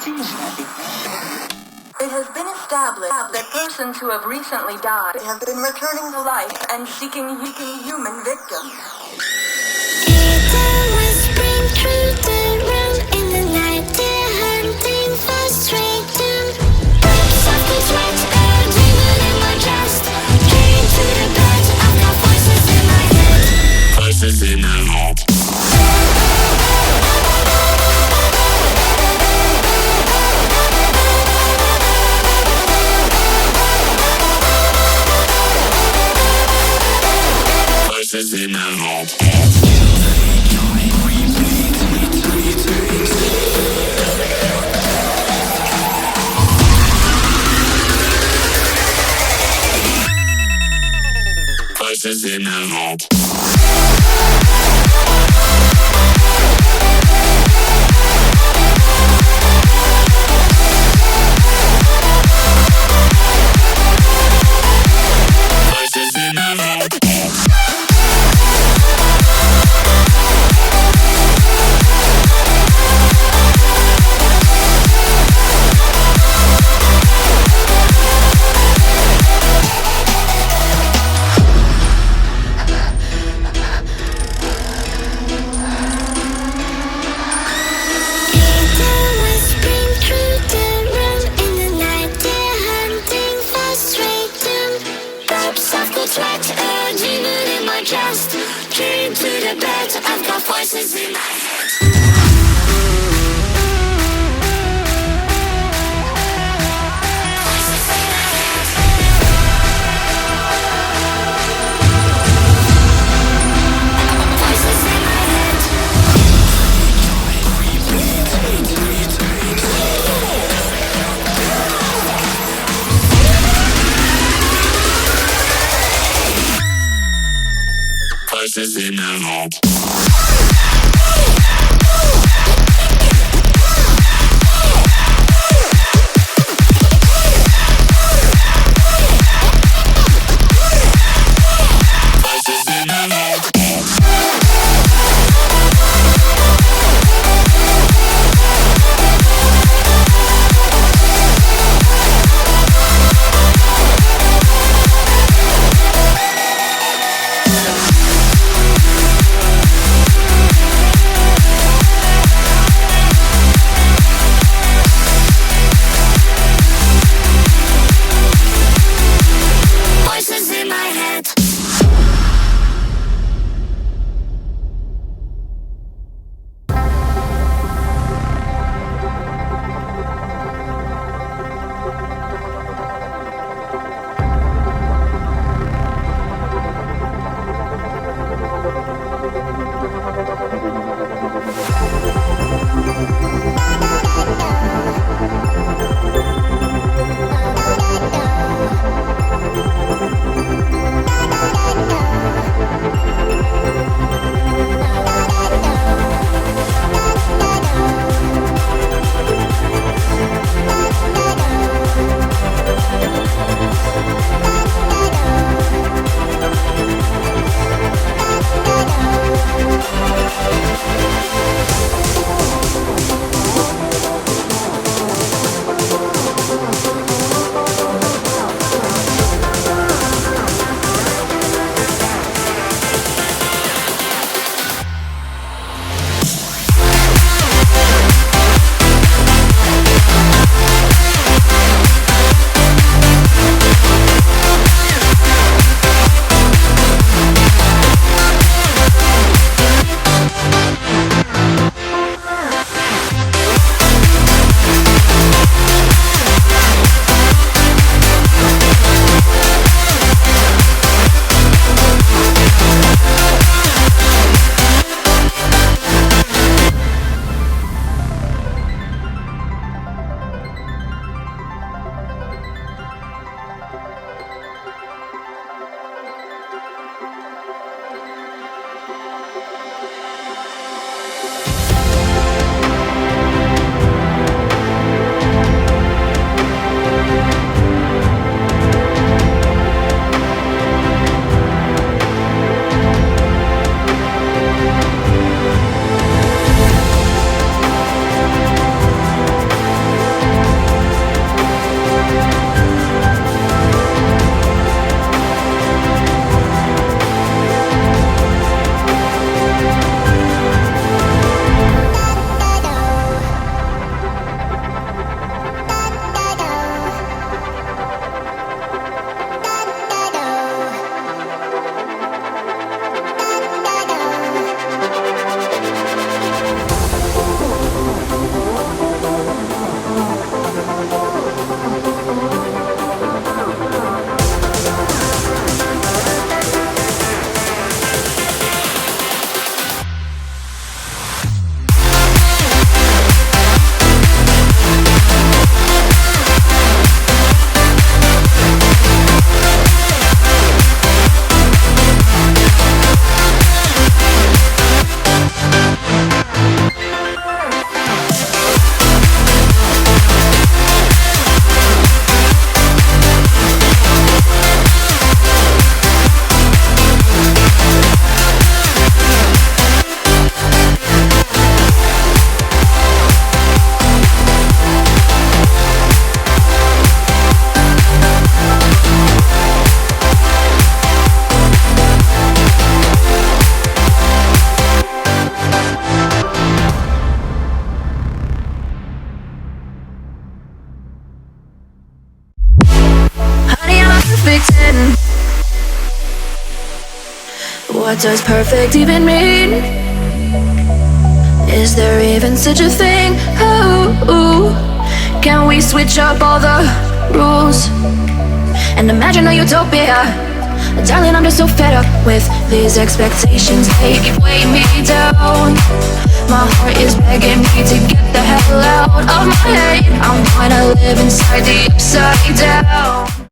It has been established that persons who have recently died have been returning to life and seeking human victims. It always brings through the room in the night. They're hunting for straight doom. Burps of the sweat, demon in my chest. Came to the bed, I've got voices in my head. Voices in my head. Voices in my head. Voices in my head. Voices in my head. Voices in my head. Voices in my head. What does perfect even mean? Is there even such a thing? Ooh, can we switch up all the rules and imagine a utopia? Darling, I'm just so fed up with these expectations. They weigh me down. My heart is begging me to get the hell out of my head. I wanna live inside the upside down.